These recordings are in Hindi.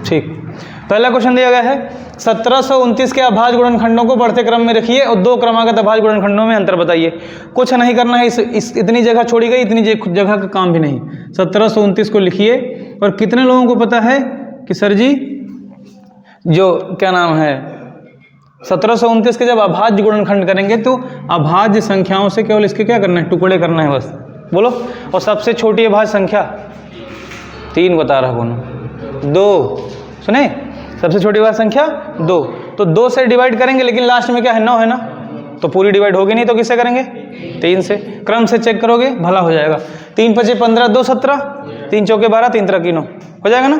ठीक, पहला क्वेश्चन दिया गया है 1729 के अभाज्य गुणनखंडों को बढ़ते क्रम में रखिए और दो क्रमागत अभाज्य गुणनखंडों में अंतर बताइए। कुछ नहीं करना है, इस इतनी जगह छोड़ी गई, इतनी जगह का काम भी नहीं। 1729 को लिखिए। और कितने लोगों को पता है कि सर जी जो क्या नाम है 1729 के जब अभाज्य गुणनखंड करेंगे तो अभाज्य संख्याओं से केवल इसके क्या करना है, टुकड़े करना है बस। बोलो। और सबसे छोटी अभाज्य संख्या 3 बता रहा कौन, 2। सुने, सबसे छोटी अभाज्य संख्या 2। तो 2 से डिवाइड करेंगे, लेकिन लास्ट में क्या है 9 है ना, तो पूरी डिवाइड होगी नहीं, तो किससे करेंगे 3 से। क्रम से चेक करोगे भला हो जाएगा। 3 × 5 = 15, 2 × 17, 3 × 4 = 12, 3 × 3 = 9 हो जाएगा ना।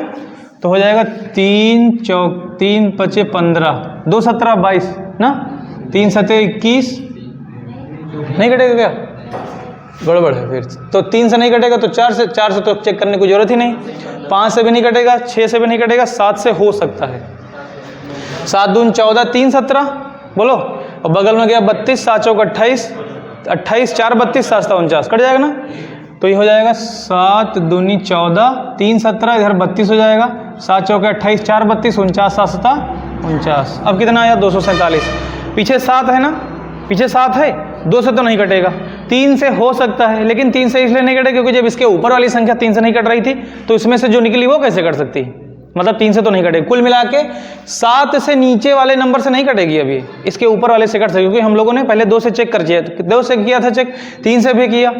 तो हो जाएगा 3 × 5 = 15, 2 × 17 = 22 ना, 3 × 7 = 21। नहीं कटेगा क्या, गड़बड़ है फिर तो। 3 से नहीं कटेगा तो 4 से तो चेक करने की जरूरत ही नहीं। 5 से भी नहीं कटेगा, 6 से भी नहीं कटेगा, 7 से हो सकता है। 7 दूनी 14, 3 17 बोलो। और बगल में गया 32, 7 × 4 = 28, 28 4 32, 7 7 49 कट जाएगा ना। तो ये हो जाएगा 7 दूनी 14, 3 17, इधर 32 हो जाएगा, 7 × 4 = 28, 4 32, 49, 7 7 49। अब कितना आया 247। पीछे 7 है ना, पीछे 7 है, 2 से तो नहीं कटेगा, 3 से हो सकता है, लेकिन 3 से इसलिए नहीं कटेगा क्योंकि जब इसके ऊपर वाली संख्या 3 से नहीं कट रही थी तो इसमें से जो निकली वो कैसे कट सकती है, मतलब 3 से तो नहीं कटेगी। कुल मिला के 7 से नीचे वाले नंबर से नहीं कटेगी, अभी इसके ऊपर वाले से कट सकती, क्योंकि हम लोगों ने पहले 2 से चेक कर दिया, 2 से किया था चेक, 3 से भी किया,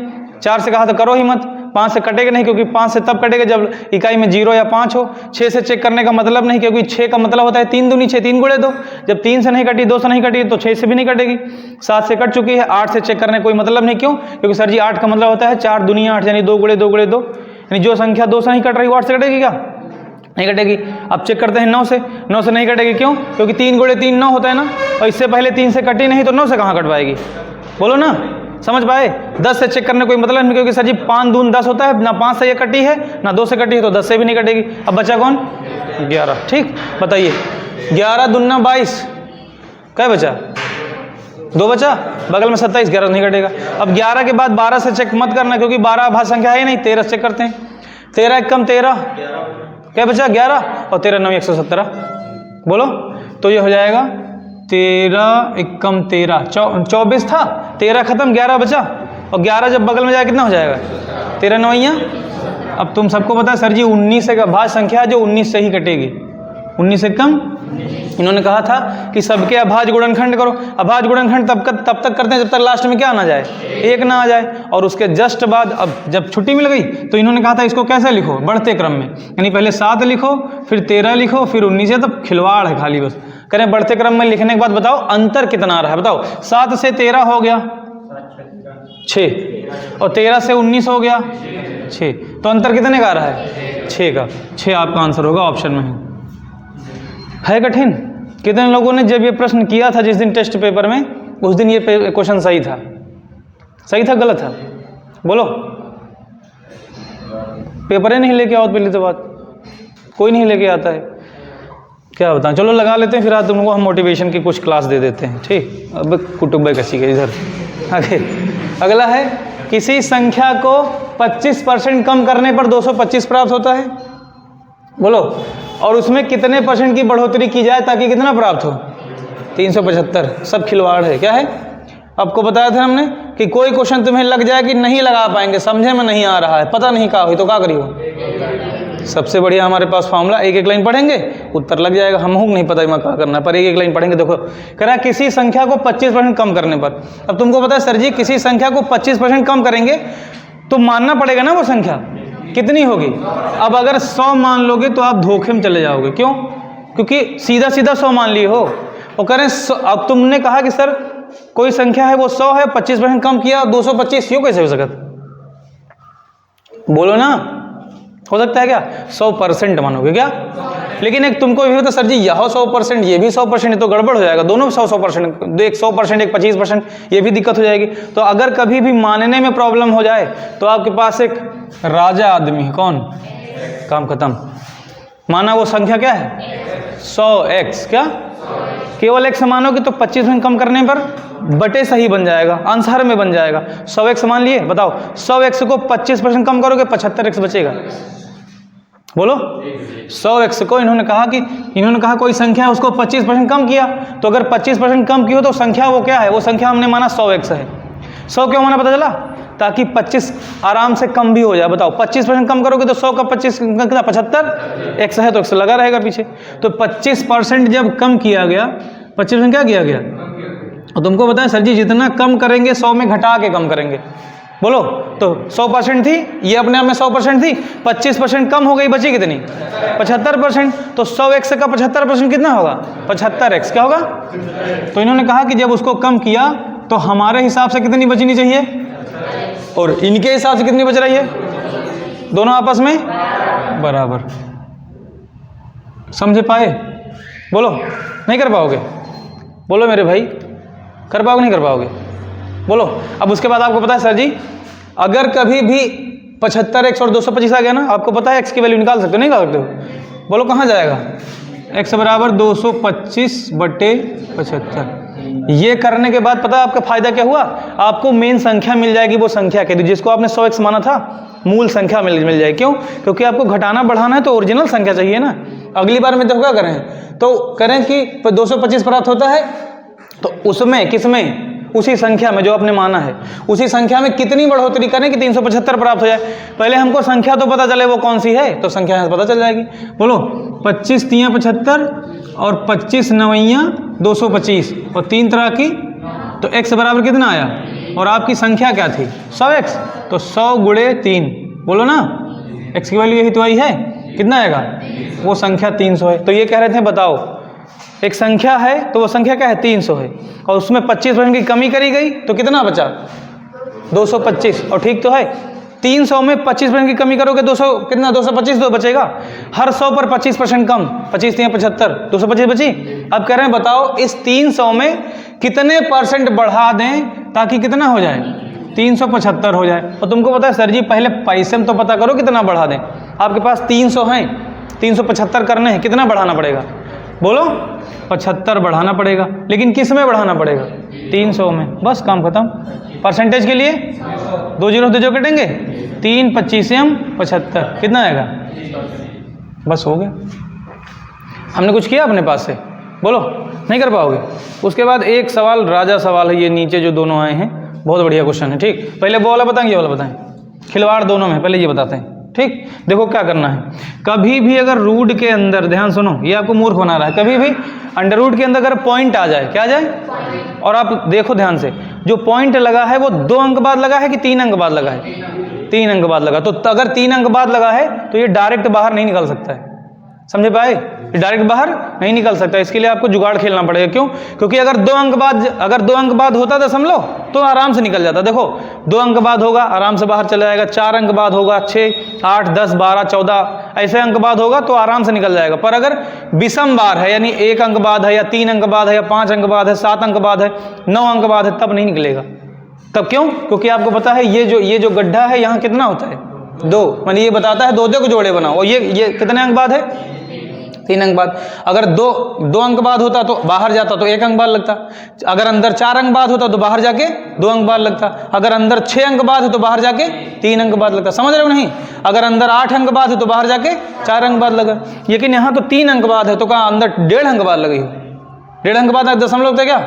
4 से कहा था करो ही मत, 5 से कटेगा नहीं क्योंकि 5 से तब कटेगा जब इकाई में 0 या 5 हो। 6 से चेक करने का मतलब नहीं, क्योंकि 6 का मतलब होता है 3 दूनी 6, 3 × 2। जब 3 से नहीं कटी, 2 से नहीं कटी तो 6 से भी नहीं कटेगी। 7 से कट चुकी है, 8 से चेक करने कोई मतलब नहीं। क्यों? क्योंकि सर जी 8 का मतलब होता है 4 दूनी 8 यानी 2 × 2 × 2, यानी जो संख्या 2 से नहीं कट रही वो 8 से कटेगी क्या? नहीं कटेगी। अब चेक करते हैं 9 से, 9 से नहीं कटेगी। क्यों? क्योंकि 3 × 3 9 होता है ना, और इससे पहले 3 से कटी नहीं तो 9 से कहाँ कट पाएगी, बोलो ना, समझ पाए। 10 से चेक करने कोई मतलब नहीं, क्योंकि सर जी 5 दून 10 होता है ना, 5 से ये कटी है ना 2 से कटी है, तो 10 से भी नहीं कटेगी। अब बचा कौन? 11। ठीक, बताइए 11 दूना 22, क्या बचा? 2 बचा, बगल में 27, 11 नहीं कटेगा। अब 11 के बाद 12 से चेक मत करना, क्योंकि 12 अभाज्य संख्या है नहीं। 13 से चेक करते हैं, 13 × 1 = 13, क्या बचा? 11, और 13 × 9 = 117, बोलो। तो ये हो जाएगा 13 × 1 = 13, 24 था, 13 खत्म, 11 बचा, और 11 जब बगल में जाए कितना हो जाएगा? 13 × 9 = अब तुम सबको पता है सर जी 19 एक अभाज्य संख्या है जो 19 से ही कटेगी, 19 से कम। इन्होंने कहा था कि सबके अभाज्य गुणनखंड करो। अभाज्य गुणनखंड तब तक करते हैं जब तक लास्ट में क्या ना जाए, 1 ना आ जाए। और उसके जस्ट बाद अब जब छुट्टी मिल गई तो इन्होंने कहा था इसको कैसे लिखो, बढ़ते क्रम में, यानी पहले 7 लिखो, फिर 13 लिखो, फिर 19 है। तब खिलवाड़ है खाली बस। करें बढ़ते क्रम में लिखने के बाद बताओ अंतर कितना आ रहा है, बताओ। 7 से 13 हो गया 6, और 13 से 19 हो गया 6, तो अंतर कितने का आ रहा है? 6 का। 6 आपका आंसर होगा, ऑप्शन में है। कठिन? कितने लोगों ने जब ये प्रश्न किया था जिस दिन टेस्ट पेपर में, उस दिन ये क्वेश्चन सही था? सही था गलत था, बोलो। पेपर ही नहीं लेके आओ, पहली तो बात कोई नहीं लेके आता है, क्या बताएं। चलो लगा लेते हैं, फिर आज तुमको हम मोटिवेशन की कुछ क्लास दे देते हैं। ठीक, अब कुटुंब कसी के इधर आगे। अगला है, किसी संख्या को 25% कम करने पर 225 प्राप्त होता है, बोलो। और उसमें कितने % की बढ़ोतरी की जाए ताकि कितना प्राप्त हो? 375। सब खिलवाड़ है, क्या है? आपको बताया था हमने कि कोई क्वेश्चन तुम्हें लग जाए कि नहीं लगा पाएंगे, समझे में नहीं आ रहा है, पता नहीं क्या हुई, तो क्या करियो? सबसे बढ़िया हमारे पास फॉर्मूला, एक लाइन पढ़ेंगे उत्तर लग जाएगा। हमको नहीं पता मैं क्या करना है, पर एक लाइन पढ़ेंगे। देखो कह रहा है किसी संख्या को 25% कम करने पर। अब तुमको पता है सर जी किसी संख्या को 25% कम करेंगे तो मानना पड़ेगा ना वो संख्या कितनी होगी। अब अगर 100 मान लोगे तो आप धोखे में चले जाओगे। क्यों? क्योंकि सीधा 100 मान लिए हो। वो कह रहे हैं अब तुमने कहा कि सर कोई संख्या है वो 100 है, 25% कम किया 225, यूँ कैसे हो सकता? बोलो ना, हो सकता है क्या? 100% मानोगे क्या? लेकिन एक तुमको भी होता सर जी यह 100%, ये भी 100%, तो गड़बड़ हो जाएगा। दोनों 100%, एक 100%, एक 25%, ये भी दिक्कत हो जाएगी। तो अगर कभी भी मानने में प्रॉब्लम हो जाए तो आपके पास एक राजा आदमी है, कौन? काम खत्म। माना वो संख्या क्या है? 100x, क्या? केवल x मानोगे तो 25% कम करने पर बटे सही बन जाएगा, आंसर में बन जाएगा। 100x मान लिए, बताओ 100x को 25% कम करोगे 75x बचेगा। बोलो 100x को इन्होंने कहा कोई संख्या है उसको 25% कम किया, तो अगर 25% कम की हो तो संख्या वो क्या है, वो संख्या हमने माना 100x है। 100 क्यों माना पता चला, ताकि 25 आराम से कम भी हो जाए। बताओ 25% कम करोगे तो 100 का 25 कितना 75, x है तो x लगा रहेगा पीछे। तो 25% जब कम किया गया, 25% क्या किया गया, और तुमको बताएं सर जी जितना कम करेंगे 100 में घटा के कम करेंगे। बोलो तो 100% थी, ये अपने आप में 100% थी, 25% कम हो गई, बची कितनी 75%। तो 100x का 75% कितना होगा 75x, क्या होगा। तो इन्होंने कहा कि जब उसको कम किया तो हमारे हिसाब से कितनी बचनी चाहिए और इनके हिसाब से कितनी बच रही है, दोनों आपस में बराबर। समझ पाए, बोलो नहीं कर पाओगे, बोलो मेरे भाई कर पाओगे नहीं कर पाओगे, बोलो। अब उसके बाद आपको पता है सर जी अगर कभी भी 75x और 225 आ गया ना, आपको पता है x की वैल्यू निकाल सकते हो नहीं निकाल सकते हो, बोलो कहाँ जाएगा, x बराबर 225/75। ये करने के बाद पता है आपका फायदा क्या हुआ, आपको मेन संख्या मिल जाएगी, वो संख्या कहती जिसको आपने 100x माना था, मूल संख्या मिल जाएगी। क्यों, क्योंकि आपको घटाना बढ़ाना है तो ओरिजिनल संख्या चाहिए ना। अगली बार में तो क्या करें, तो करें कि 225 प्राप्त होता है तो उसमें किसमें, उसी संख्या में जो आपने माना है, उसी संख्या में कितनी बढ़ोतरी करें कि 375 प्राप्त हो जाए। पहले हमको संख्या तो पता चले वो कौन सी है, तो संख्या यहाँ से पता चल जाएगी। बोलो 25 तियाँ 75 और 25 नवैयाँ 225 और 3 तरह की, तो x बराबर कितना आया, और आपकी संख्या क्या थी 100x, तो 100 गुणे 3, बोलो ना x की वैल्यू यही तो आई है, कितना आएगा, वो संख्या 300 है। तो ये कह रहे थे बताओ एक संख्या है तो वो संख्या क्या है 300 है, और उसमें 25% की कमी करी गई तो कितना बचा 225, और ठीक तो है 300 में 25% की कमी करोगे 200 कितना 225 तो बचेगा, हर 100 पर 25% कम, 25 या 75 225 बची। अब कह रहे हैं बताओ इस 300 में कितने परसेंट बढ़ा दें ताकि कितना हो जाए 375 हो जाए। और तुमको पता है सर जी पहले पैसे में तो पता करो कितना बढ़ा दें, आपके पास 300 हैं, 375 करने हैं, कितना बढ़ाना पड़ेगा, बोलो 75 बढ़ाना पड़ेगा, लेकिन किस में बढ़ाना पड़ेगा 300 में, बस काम खत्म। परसेंटेज के लिए 2 जीरो कटेंगे, 3 25 75 कितना आएगा, बस हो गया। हमने कुछ किया अपने पास से, बोलो नहीं कर पाओगे। उसके बाद एक सवाल राजा सवाल है, ये नीचे जो दोनों आए हैं बहुत बढ़िया क्वेश्चन है, ठीक। पहले वो वाला बताएं ये वाला बताएं, खिलवाड़ दोनों में, पहले ये बताते हैं, ठीक। देखो क्या करना है, कभी भी अगर रूट के अंदर, ध्यान सुनो ये आपको मूर्ख बना रहा है, कभी भी अंडर रूट के अंदर अगर पॉइंट आ जाए, क्या आ जाए, और आप देखो ध्यान से जो पॉइंट लगा है वो 2 अंक बाद लगा है कि 3 अंक बाद लगा है, 3 अंक बाद लगा। तो अगर 3 अंक बाद लगा है तो ये डायरेक्ट बाहर नहीं निकल सकता है, समझे पाए, डायरेक्ट बाहर नहीं निकल सकता। इसके लिए आपको जुगाड़ खेलना पड़ेगा। क्यों, क्योंकि अगर 2 अंक बाद होता दशमलव तो आराम से निकल जाता। देखो 2 अंक बाद होगा आराम से बाहर चला जाएगा, 4 अंक बाद होगा 6 8 10 12 14 ऐसे अंक बाद होगा तो आराम से निकल जाएगा। पर अगर विषम बार है यानी 1 अंक बाद है या 3 अंक बाद है या 5 अंक बाद है 7 अंक बाद है 9 अंक बाद है, तब नहीं निकलेगा। तब क्यों, क्योंकि आपको पता है ये जो गड्ढा है यहाँ कितना होता है 2, मानी ये बताता है 2 को जोड़े बनाओ, और ये कितने अंक बाद है 3 अंक बाद। अगर 2 अंक बाद होता तो बाहर जाता तो 1 अंक बाद लगता, अगर अंदर 4 अंक बाद होता तो बाहर जाके 2 अंक बाद लगता, अगर अंदर 6 अंक बाद है तो बाहर जाके 3 अंक बाद लगता, समझ रहे हो नहीं। अगर अंदर 8 अंक बाद है तो बाहर जाके 4 अंक बाद लगा, लेकिन यहाँ तो 3 अंक बाद है तो कहाँ अंदर 1.5 अंक बाद लगी हो, 1.5 अंक बाद दशमलव लगता है क्या,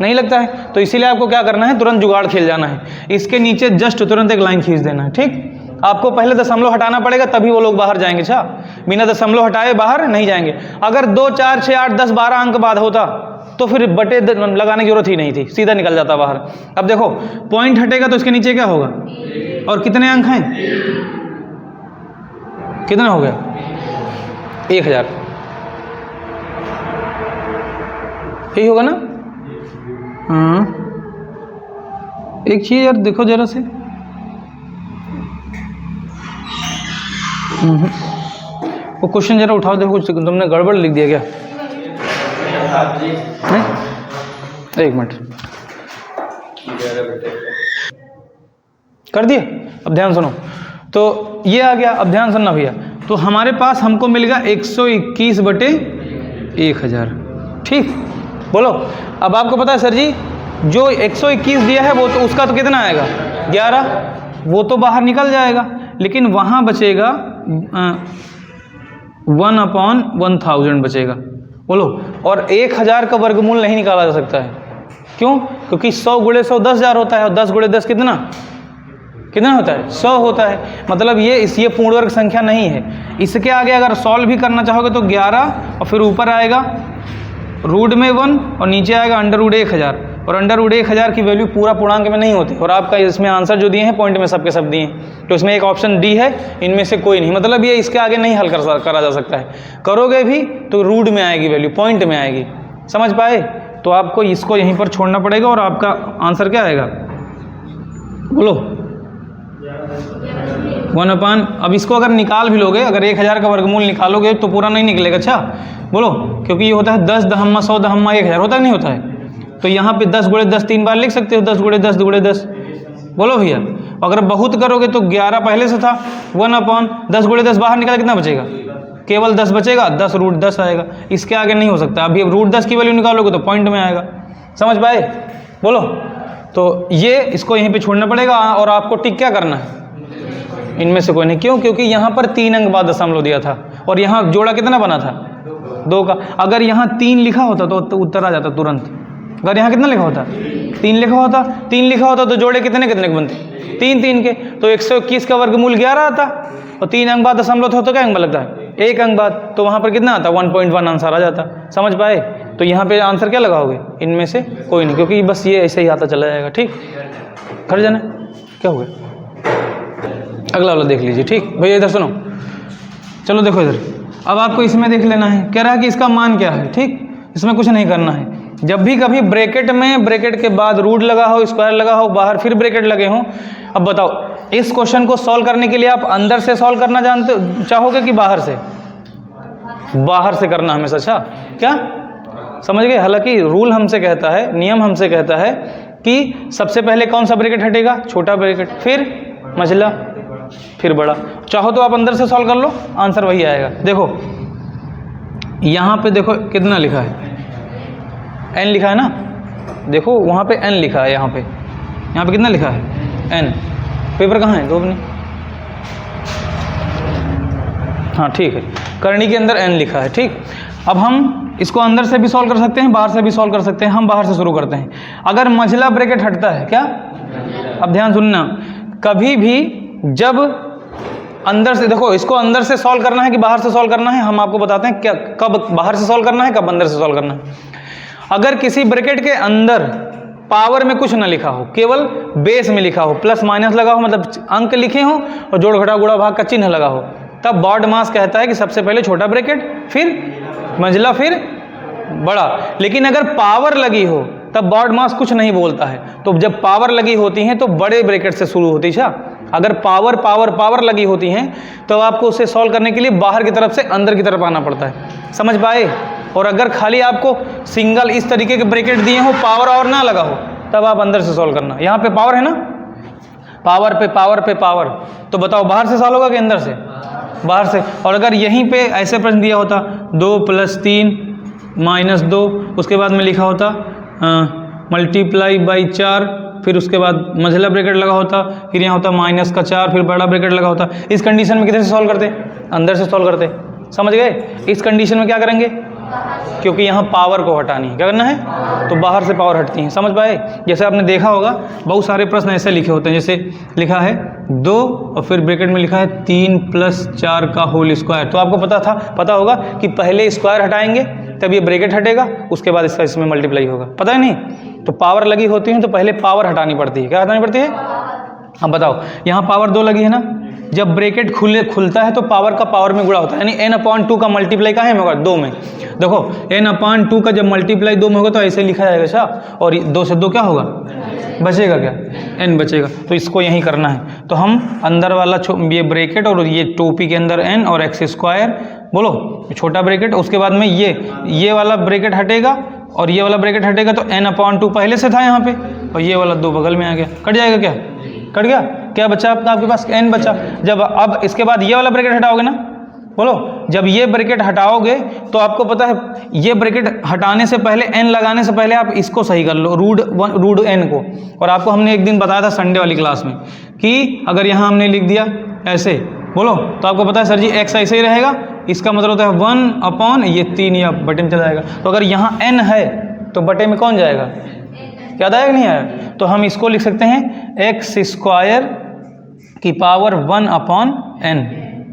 नहीं लगता है। तो इसीलिए आपको क्या करना है, तुरंत जुगाड़ खेल जाना है, इसके नीचे जस्ट तुरंत एक लाइन खींच देना है, ठीक। आपको पहले दशमलव हटाना पड़ेगा तभी वो लोग बाहर जाएंगे, अच्छा बिना दशमलव हटाए बाहर नहीं जाएंगे। अगर 2 4 6 8 10 12 अंक बाद होता तो फिर बटे लगाने की जरूरत ही नहीं थी, सीधा निकल जाता बाहर। अब देखो पॉइंट हटेगा तो इसके नीचे क्या होगा, और कितने अंक हैं, कितना हो गया 1000, यही होगा ना। हाँ एक चीज यार देखो जरा से, वो क्वेश्चन जरा उठाओ, देखो कुछ तुमने गड़बड़ लिख दिया क्या, एक मिनट कर दिए। अब ध्यान सुनो, तो ये आ गया, अब ध्यान सुनना भैया। तो हमारे पास हमको मिलेगा 121/1000, ठीक। बोलो अब आपको पता है सर जी जो 121 दिया है वो तो उसका तो कितना आएगा 11, वो तो बाहर निकल जाएगा, लेकिन वहाँ बचेगा 1/1000 बचेगा। बोलो, और 1000 का वर्गमूल नहीं निकाला जा सकता है। क्यों? क्योंकि 100 गुणे 100 10,000 होता है, और 10 गुणे 10 कितना होता है? 100 होता है। मतलब ये पूर्ण वर्ग संख्या नहीं है। इसके आगे अगर सॉल्व भी करना चाहोगे तो 11 और फिर ऊपर आएगा रूट में 1 और नीचे आएगा अंडर रूट 1000, और अंडर रूट 1000 की वैल्यू पूरा पूर्णांक में नहीं होती। और आपका इसमें आंसर जो दिए हैं पॉइंट में सबके सब दिए हैं, तो इसमें एक ऑप्शन डी है, इनमें से कोई नहीं। मतलब ये इसके आगे नहीं हल करा जा सकता है। करोगे भी तो रूट में आएगी वैल्यू, पॉइंट में आएगी। समझ पाए? तो आपको इसको यहीं पर छोड़ना पड़ेगा और आपका आंसर क्या आएगा? बोलो 1/, अब इसको अगर निकाल भी लोगे, अगर 1000 का वर्गमूल निकालोगे तो पूरा नहीं निकलेगा। अच्छा बोलो, क्योंकि ये होता है 10 दहम्मा 100 दहम्मा 1000 होता नहीं होता है। तो यहाँ पे 10 गुणे 10 3 बार लिख सकते हो, 10 गुणे 10 गुणे 10। बोलो भैया, अगर बहुत करोगे तो 11 पहले से था, 1/10 गुणे 10 बाहर निकाला कितना बचेगा? केवल 10 बचेगा, 10 रूट 10 आएगा। इसके आगे नहीं हो सकता। अभी अब रूट 10 की वैल्यू निकालोगे तो पॉइंट में आएगा। समझ पाए? बोलो, तो ये इसको यहीं पे छोड़ना पड़ेगा और आपको टिक क्या करना है? इनमें से कोई नहीं। क्यों? क्योंकि यहाँ पर 3 अंक बाद दशमलव दिया था और यहाँ जोड़ा कितना बना था? 2 का। अगर यहाँ 3 लिखा होता तो उत्तर आ जाता तुरंत। अगर यहाँ कितना लिखा होता? 3 लिखा होता। 3 लिखा होता तो जोड़े कितने के बनते? 3 के। तो 121 का वर्गमूल 11 आता, और 3 अंक बाद दशमलव था तो क्या अंक लगता है? 1 अंक बाद। तो वहाँ पर कितना आता? 1.1 आंसर आ जाता। समझ पाए? तो यहाँ पे आंसर क्या लगाओगे? इनमें से कोई नहीं, क्योंकि बस ये ऐसे ही आता चला जाएगा। ठीक, घर जाना क्या हो गया? अगला वाला देख लीजिए। ठीक भैया, इधर सुनो, चलो देखो इधर। अब आपको इसमें देख लेना है, कह रहा है कि इसका मान क्या है। ठीक, इसमें कुछ नहीं करना है। जब भी कभी ब्रैकेट में, ब्रैकेट के बाद रूट लगा हो, स्क्वायर लगा हो, बाहर फिर ब्रैकेट लगे हों। अब बताओ, इस क्वेश्चन को सॉल्व करने के लिए आप अंदर से सॉल्व करना चाहोगे कि बाहर से? बाहर से करना हमेशा। अच्छा, क्या समझ गए? हालांकि रूल हमसे कहता है, नियम हमसे कहता है कि सबसे पहले कौन सा ब्रैकेट हटेगा? छोटा ब्रैकेट, फिर मझला, फिर बड़ा। चाहो तो आप अंदर से सॉल्व कर लो, आंसर वही आएगा। देखो यहाँ पे देखो कितना लिखा है? n लिखा है ना। देखो वहाँ पे n लिखा है, यहाँ पे कितना लिखा है? n। पेपर कहाँ है? दो अपने। हाँ ठीक है, करनी के अंदर n लिखा है। ठीक, अब हम इसको अंदर से भी सॉल्व कर सकते हैं, बाहर से भी सॉल्व कर सकते हैं। हम बाहर से शुरू करते हैं। अगर मझला ब्रैकेट हटता है क्या? अब ध्यान सुनना, कभी भी जब अंदर से, देखो इसको अंदर से सॉल्व करना है कि बाहर से सॉल्व करना है, हम आपको बताते हैं क्या, कब बाहर से सॉल्व करना है, कब अंदर से सॉल्व करना है। अगर किसी ब्रैकेट के अंदर पावर में कुछ ना लिखा हो, केवल बेस में लिखा हो, प्लस माइनस लगा हो, मतलब अंक लिखे हो और जोड़ घटा गुणा भाग का चिन्ह लगा हो, तब बॉड मास कहता है कि सबसे पहले छोटा ब्रैकेट, फिर मझला, फिर बड़ा। लेकिन अगर पावर लगी हो तब बॉड मास कुछ नहीं बोलता है। तो जब पावर लगी होती हैं तो बड़े ब्रैकेट से शुरू होती है। अगर पावर लगी होती हैं तो आपको उसे सॉल्व करने के लिए बाहर की तरफ से अंदर की तरफ आना पड़ता है। समझ पाए? और अगर खाली आपको सिंगल इस तरीके के ब्रैकेट दिए हो, पावर और ना लगा हो, तब आप अंदर से सॉल्व करना। यहाँ पे पावर है ना, पावर पे पावर पे पावर, तो बताओ बाहर से सॉल्व होगा कि अंदर से? बाहर से। और अगर यहीं पे ऐसे प्रश्न दिया होता 2 + 3 - 2, उसके बाद में लिखा होता मल्टीप्लाई बाई 4, फिर उसके बाद मझला ब्रैकेट लगा होता, फिर यहाँ होता -4, फिर बड़ा ब्रैकेट लगा होता। इस कंडीशन में किधर से सॉल्व करते? अंदर से सॉल्व करते। समझ गए? इस कंडीशन में क्या करेंगे? क्योंकि यहाँ पावर को हटानी है, क्या करना है? तो बाहर से पावर हटती है। समझ पाए? जैसे आपने देखा होगा बहुत सारे प्रश्न ऐसे लिखे होते हैं, जैसे लिखा है 2 और फिर ब्रैकेट में लिखा है 3 + 4 का होल स्क्वायर। तो आपको पता होगा कि पहले स्क्वायर हटाएंगे तब ये ब्रैकेट हटेगा, उसके बाद इसका इसमें मल्टीप्लाई होगा। पता है नहीं? तो पावर लगी होती है तो पहले पावर हटानी पड़ती है। क्या हटानी पड़ती है? अब बताओ, यहाँ पावर 2 लगी है ना, जब ब्रैकेट खुलता है तो पावर का पावर में गुणा होता है, यानी n/2 का मल्टीप्लाई कहाँ है? होगा 2 में। देखो n/2 का जब मल्टीप्लाई 2 में होगा तो ऐसे लिखा जाएगा। अच्छा, और 2 से 2 क्या होगा? बचेगा क्या? n बचेगा। तो इसको यही करना है। तो हम अंदर वाला ये ब्रैकेट और ये टोपी के अंदर n और x², बोलो छोटा ब्रैकेट, उसके बाद में ये वाला ब्रैकेट हटेगा और ये वाला ब्रैकेट हटेगा, तो n/2 पहले से था यहाँ पे, और ये वाला 2 बगल में आ गया। कट जाएगा क्या? कट गया। क्या बचा आपके पास? n बचा। जब अब इसके बाद ये वाला ब्रैकेट हटाओगे ना, बोलो, जब ये ब्रैकेट हटाओगे तो आपको पता है ये ब्रैकेट हटाने से पहले, n लगाने से पहले आप इसको सही कर लो, रूट n को। और आपको हमने एक दिन बताया था संडे वाली क्लास में कि अगर यहाँ हमने लिख दिया ऐसे, बोलो, तो आपको पता है सर जी x ऐसे ही रहेगा इसका मतलब होता है 1 अपॉन ये 3 या बटे में चला जाएगा। तो अगर यहाँ n है तो बटे में कौन जाएगा, याद आया कि नहीं आया? तो हम इसको लिख सकते हैं एक्स स्क्वायर की पावर 1 अपॉन n।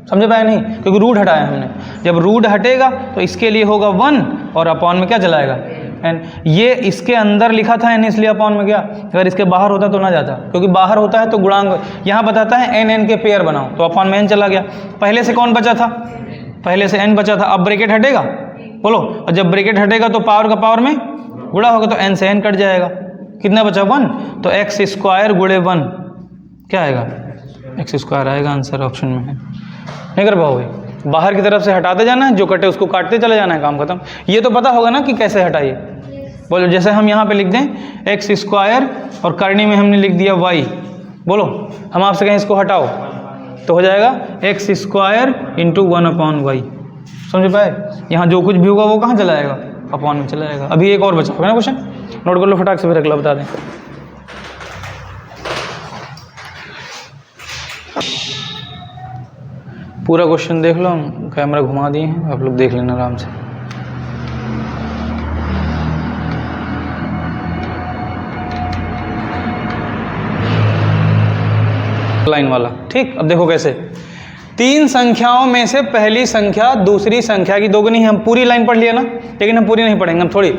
समझ पाया नहीं? क्योंकि रूट हटाया हमने, जब रूट हटेगा तो इसके लिए होगा 1 और अपॉन में क्या चलाएगा n। ये इसके अंदर लिखा था n इसलिए अपॉन में गया, अगर इसके बाहर होता तो ना जाता, क्योंकि बाहर होता है तो गुणांक यहाँ बताता है n के पेयर बनाओ, तो अपॉन में n चला गया। पहले से कौन बचा था? पहले से n बचा था। अब ब्रैकेट हटेगा, बोलो, और जब ब्रैकेट हटेगा तो पावर का पावर में गुणा होगा, तो n से n कट जाएगा। कितना बचा 1, तो एक्स स्क्वायर गुणे 1 क्या आएगा, एक्स स्क्वायर आएगा। आंसर ऑप्शन में है। नहीं कर पाओगे, बाहर की तरफ से हटाते जाना है, जो कटे उसको काटते चले जाना है, काम खत्म। ये तो पता होगा ना कि कैसे हटाइए। बोलो, जैसे हम यहाँ पे लिख दें एक्स स्क्वायर और करनी में हमने लिख दिया y, बोलो हम आपसे कहें इसको हटाओ तो हो जाएगा x square into 1 upon y. समझ पाए? यहाँ जो कुछ भी होगा वो कहाँ चला जाएगा, अपॉन में चला जाएगा। अभी एक और बचा होगा ना क्वेश्चन, नोट कर लो फटाक से, फिर अगला बता दें। पूरा क्वेश्चन देख लो, हम कैमरा घुमा दिए हैं, आप लोग देख लेना आराम से। लाइन वाला, ठीक। अब देखो कैसे, 3 संख्याओं में से पहली संख्या दूसरी संख्या की दोगुनी है। हम पूरी लाइन पढ़ लिया ना, लेकिन हम पूरी नहीं पढ़ेंगे, हम थोड़ी।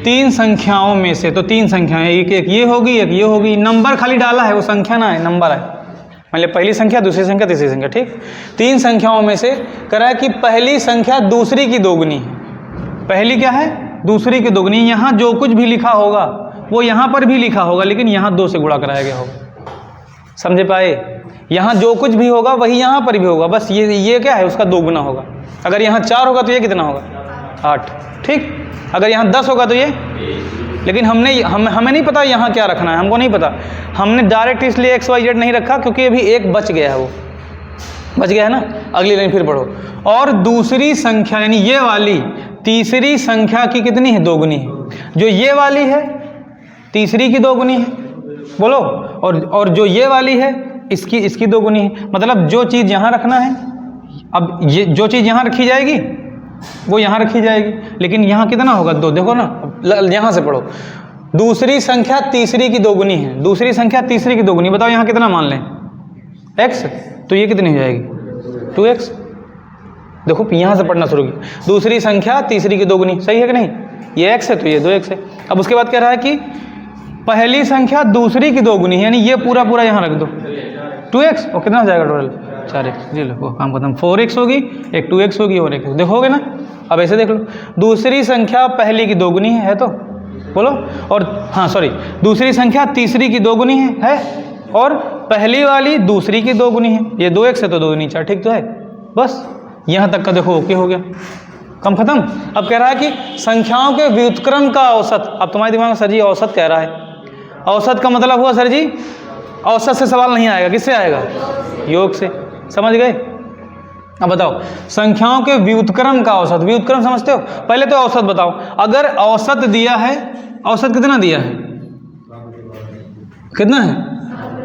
3 संख्याओं में से, तो 3 संख्याएं, एक ये होगी, एक ये होगी। नंबर खाली डाला है, वो संख्या ना है, नंबर है। मतलब पहली संख्या, दूसरी संख्या, तीसरी संख्या, ठीक। 3 संख्याओं में से कह रहा है कि पहली संख्या दूसरी की दोगुनी है। पहली क्या है, दूसरी की दोगुनी। यहाँ जो कुछ भी लिखा होगा वो यहाँ पर भी लिखा होगा, लेकिन यहाँ 2 से गुणा कराया गया होगा। समझे पाए? यहाँ जो कुछ भी होगा वही यहाँ पर भी होगा, बस ये क्या है, उसका 2 गुना होगा। अगर यहाँ 4 होगा तो ये कितना होगा, 8, ठीक। अगर यहाँ 10 होगा तो ये, लेकिन हमें नहीं पता यहाँ क्या रखना है, हमको नहीं पता। हमने डायरेक्ट इसलिए XYZ नहीं रखा क्योंकि अभी एक बच गया है, वो बच गया है ना। अगली लाइन फिर पढ़ो। और दूसरी संख्या यानी ये वाली तीसरी संख्या की कितनी है, दोगुनी है। जो ये वाली है तीसरी की दोगुनी है, बोलो। और जो ये वाली है इसकी दोगुनी है। मतलब जो चीज़ यहाँ रखना है, अब ये जो चीज़ यहाँ रखी जाएगी वो यहाँ रखी जाएगी, लेकिन यहाँ कितना होगा, 2। देखो ना, यहाँ से पढ़ो। दूसरी संख्या तीसरी की दोगुनी है, दूसरी संख्या तीसरी की दोगुनी। बताओ यहाँ कितना मान लें, x, तो ये कितनी हो जाएगी, 2x। देखो यहाँ से पढ़ना शुरू किया। दूसरी संख्या तीसरी की दोगुनी, सही है कि नहीं? ये x है तो ये 2x है। अब उसके बाद कह रहा है कि पहली संख्या दूसरी की दोगुनी है, यानी ये पूरा पूरा यहाँ रख दो, 2x। और कितना हो जाएगा टोटल, 4x। जी लो, वो काम खत्म। 4x होगी, एक 2x होगी और एक, देखोगे ना। अब ऐसे देख लो, दूसरी संख्या पहली की दोगुनी है तो, बोलो। और हाँ सॉरी, दूसरी संख्या तीसरी की दोगुनी है, और पहली वाली दूसरी की दोगुनी है। ये 2x है तो 2 दूनी 4, ठीक तो है। बस यहाँ तक का देखो ओके हो गया, कम खत्म। अब कह रहा है कि संख्याओं के व्युत्क्रम का औसत। अब तुम्हारे दिमाग में सर जी औसत कह रहा है, औसत का मतलब हुआ सर जी, औसत से सवाल नहीं आएगा, किससे आएगा, योग से। समझ गए? अब बताओ संख्याओं के व्युत्क्रम का औसत। व्युत्क्रम समझते हो? पहले तो औसत बताओ। अगर औसत दिया है, औसत कितना दिया है, कितना है,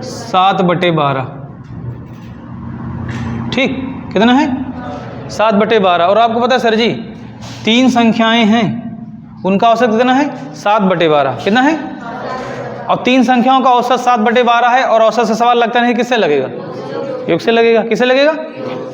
7/12, ठीक। कितना है, 7/12। और आपको पता है सर जी 3 संख्याएं हैं, उनका औसत कितना है, 7/12। कितना है? और 3 संख्याओं का औसत 7/12 है, और औसत से सवाल लगता नहीं, किससे लगेगा, योग से लगेगा। किससे लगेगा?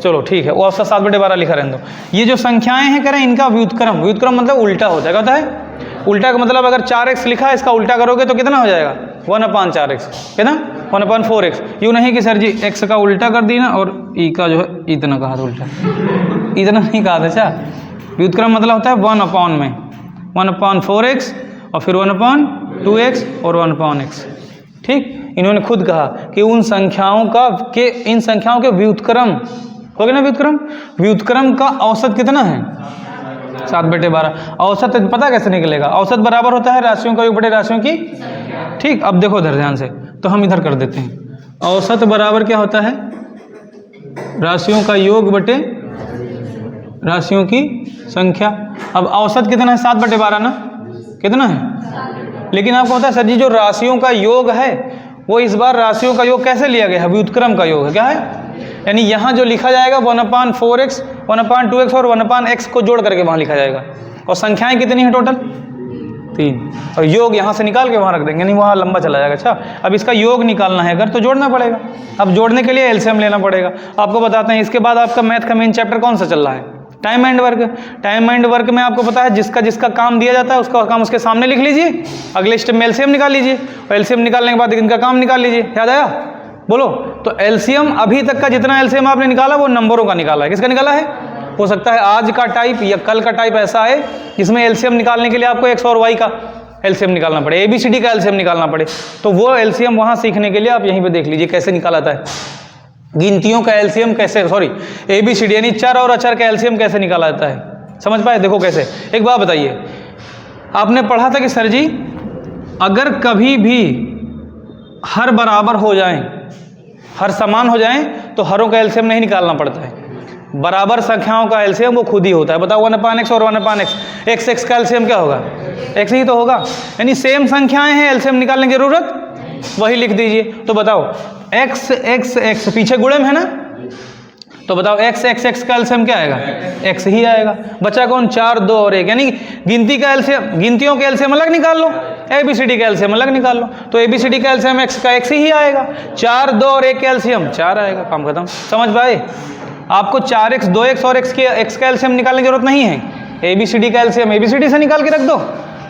चलो ठीक है, वो औसत 7/12 लिखा रहने दो। ये जो संख्याएं हैं कह रहे हैं इनका व्युत्क्रम। व्युत्क्रम मतलब उल्टा हो जाएगा, होता है उल्टा का मतलब अगर 4x लिखा है, इसका उल्टा करोगे तो कितना हो जाएगा, 1/4x। कितना, 1/4x। यूँ नहीं कि सर जी x का उल्टा कर दी ना, और e का जो है इतना कहा था उल्टा, इतना नहीं कहा था। अच्छा, व्युत्क्रम मतलब होता है 1/4x और फिर 1/2x और 1/x, ठीक। इन्होंने खुद कहा कि उन संख्याओं का इन संख्याओं के व्युत्क्रम हो गया ना, व्युत्क्रम। व्युत्क्रम का औसत कितना है, 7/12। औसत पता कैसे निकलेगा, औसत बराबर होता है राशियों का योग बटे राशियों की, ठीक। अब देखो इधर ध्यान से, तो हम इधर कर देते हैं। औसत बराबर क्या होता है, राशियों का योग बटे राशियों की संख्या। अब औसत कितना है, 7/12 ना, कितना है। लेकिन आपको पता है सर जी जो राशियों का योग है वो इस बार राशियों का योग कैसे लिया गया है, व्युत्क्रम का योग है। क्या है, यानी यहाँ जो लिखा जाएगा 1/4x, 1/2x और 1/x को जोड़ करके वहाँ लिखा जाएगा। और संख्याएं कितनी हैं टोटल? 3। और योग यहाँ से निकाल के वहाँ रख देंगे, यानी वहाँ लंबा चला जाएगा। अच्छा, अब इसका योग निकालना है अगर तो जोड़ना पड़ेगा। अब जोड़ने के लिए एलसीएम लेना पड़ेगा। आपको बताते हैं इसके बाद आपका मैथ का मेन चैप्टर कौन सा चल रहा है? Time and work. Time and work में आपको पता है जिसका जिसका काम दिया जाता है उसका काम उसके सामने लिख लीजिए, अगले स्टेप में एलसीएम निकाल लीजिए, और एलसीएम निकालने के बाद इनका काम निकाल लीजिए। याद आया? बोलो। तो एलसीएम अभी तक का जितना एलसीएम आपने निकाला वो नंबरों का निकाला है। किसका निकाला है? हो सकता है आज का टाइप या कल का टाइप ऐसा है जिसमें एलसीएम निकालने के लिए आपको एक्स और वाई का एलसीएम निकालना पड़े, एबीसीडी का एलसीएम निकालना पड़े, तो वो एलसीएम वहाँ सीखने के लिए आप यहीं पे देख लीजिए कैसे निकाला जाता है। गिनतियों का एलसीएम कैसे, सॉरी एबीसीडी यानी चर और अचर का एलसीएम कैसे निकाला जाता है, समझ पाए? देखो कैसे। एक बात बताइए, आपने पढ़ा था कि सर जी अगर कभी भी हर बराबर हो जाएं, हर समान हो जाएं तो हरों का एलसीएम नहीं निकालना पड़ता है, बराबर संख्याओं का एलसीएम वो खुद ही होता है। बताओ 1/x और 1/x, x का एलसीएम क्या होगा? x ही तो होगा। यानी सेम संख्याएं हैं, एलसीएम निकालने की जरूरत वही लिख दीजिए। तो बताओ x पीछे गुणे में है ना, तो बताओ x का एलसीएम क्या आएगा? x ही आएगा। बचा कौन? 4, 2 और 1, यानी गिनती का एलसीएम, गिनतियों के एलसीएम अलग निकाल लो, एबीसीडी का एलसीएम अलग निकाल लो, तो एबीसीडी का एलसीएम x का x ही आएगा। 4, 2 और 1 का एलसीएम 4 आएगा, काम खत्म। समझ पाए? आपको 4x, 2x और x का एलसीएम निकालने की जरूरत नहीं है। एबीसीडी का एलसीएम एबीसीडी से निकाल के रख दो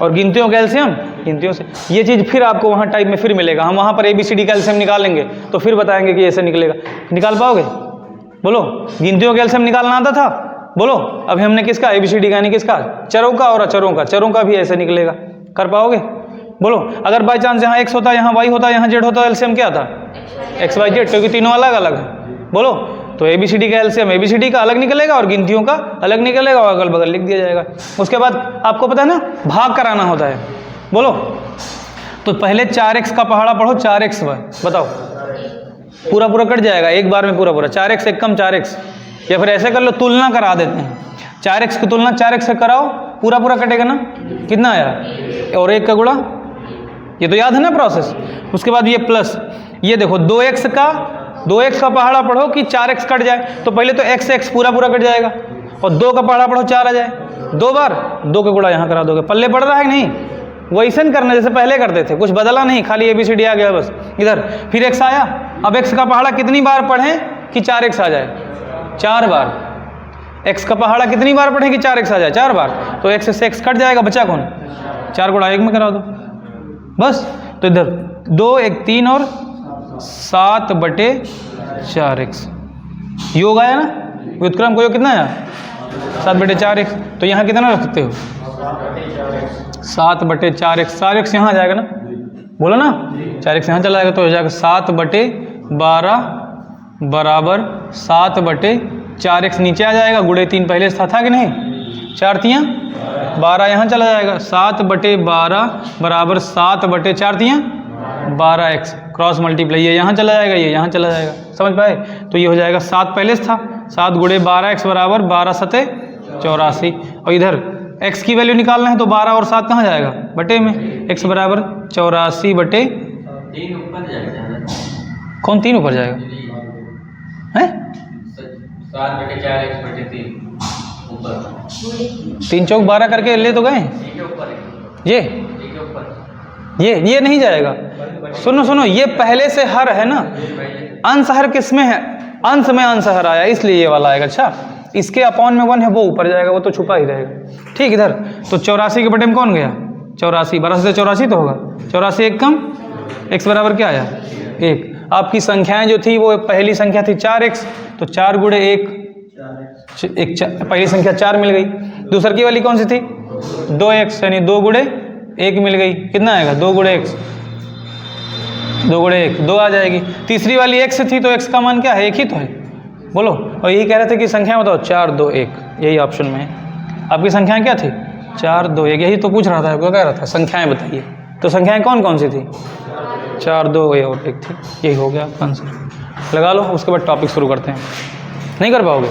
और गिनतियों का एलसीएम गिनतियों से। ये चीज़ फिर आपको वहाँ टाइप में फिर मिलेगा, हम वहाँ पर एबीसीडी का एलसीएम निकालेंगे तो फिर बताएंगे कि ऐसे निकलेगा। निकाल पाओगे? बोलो। गिनतियों का एलसीएम निकालना आता था? बोलो। अभी हमने किसका? एबीसीडी का, यानी किसका? चरों का और अचरों का। चरों का भी ऐसे निकलेगा, कर पाओगे? बोलो। अगर बाई चांस यहाँ x होता, यहाँ y होता, यहाँ z होता, एलसीएम क्या था? x, y, z, क्योंकि तीनों अलग अलग है। बोलो। तो एबीसीडी का एलसीएम एबीसीडी का अलग निकलेगा और गिनतियों का अलग निकलेगा और अगल बगल लिख दिया जाएगा। उसके बाद आपको पता है ना भाग कराना होता है। बोलो। तो पहले 4x का पहाड़ा पढ़ो, 4xy, बताओ पूरा पूरा कट जाएगा एक बार में, पूरा पूरा 4x एक कम 4x, या फिर ऐसे कर लो तुलना करा देते हैं, 4x की तुलना 4x से कराओ, पूरा पूरा कटेगा ना, कितना आया? और 1 का गुणा, ये तो याद है ना प्रोसेस। उसके बाद ये प्लस, ये देखो 2x का पहाड़ा पढ़ो कि 4x कट जाए, तो पहले तो x पूरा पूरा कट जाएगा, और 2 का पहाड़ा पढ़ो 4 आ जाए, 2 बार 2 का गुणा यहाँ करा दोगे। पल्ले पड़ रहा है कि नहीं? वैसे करना जैसे पहले करते थे, कुछ बदला नहीं, खाली एबीसीडी आ गया बस इधर। फिर x आया, अब x का पहाड़ा कितनी बार पढ़ें कि 4x आ जाए? 4 बार। x का पहाड़ा कितनी बार पढ़ें कि 4x आ जाए? 4 बार। तो x से x कट जाएगा, बचा कौन? 4 गुणा 1 में करा दो बस। तो इधर 2, 1, 3 और 7/4x योग आया ना, व्युत्क्रम को योग कितना आया? 7/4x। तो यहाँ कितना रख सकते हो? 7/4x। 4x यहाँ आ जाएगा ना, बोलो ना, 4x यहाँ चला जाएगा तो हो जाएगा 7/12 बराबर 7/4x नीचे आ जाएगा, गुणे 3 पहले था कि नहीं? 4 तियाँ 12 यहाँ चला जाएगा, 7/12 बराबर 7/4 तियाँ 12x, क्रॉस मल्टीप्लाई ये यहाँ चला जाएगा, ये यहाँ चला जाएगा। समझ पाए? तो ये हो जाएगा 7 पहले से था, 7 गुणे 12x बराबर 12 सते 84। और इधर x की वैल्यू निकालना है तो 12 और 7 कहाँ जाएगा? बटे में, x बराबर 84 बटे 3 ऊपर जाएगा। कौन 3 ऊपर जाएगा? हैं? 7/4x बटे 3 ऊपर, 3 चौक 12 करके ले तो गए। ये नहीं जाएगा। सुनो, ये पहले से हर है ना, अंश हर किस में है? अंश में अंश हर आया, इसलिए ये वाला आएगा। अच्छा, इसके अपॉन में 1 है, वो ऊपर जाएगा, वो तो छुपा ही रहेगा। ठीक, इधर तो 84 के बटे में कौन गया? 84, 12 से 84 तो होगा 84 एक कम, x बराबर क्या आया? 1। आपकी संख्याएं जो थी वो पहली संख्या थी 4x, तो 4 गुणे 1 पहली संख्या 4 मिल गई। दूसर की वाली कौन सी थी? 2x, यानी 2 गुणे 1 मिल गई, कितना आएगा? 2 गुणे x, 2 गुणे 1 2 आ जाएगी। तीसरी वाली x थी तो x का मान क्या है? 1 ही तो है। बोलो। और यही कह रहे थे कि संख्या बताओ 4, 2, 1, यही ऑप्शन में है। आपकी संख्याएं क्या थी? 4, 2, 1, यही तो पूछ रहा था, क्या कह रहा था? संख्याएं बताइए। तो संख्याएं कौन कौन सी थी? 4, 2 और 1 थी, यही हो गया आपका आंसर। लगा लो, उसके बाद टॉपिक शुरू करते हैं। नहीं कर पाओगे?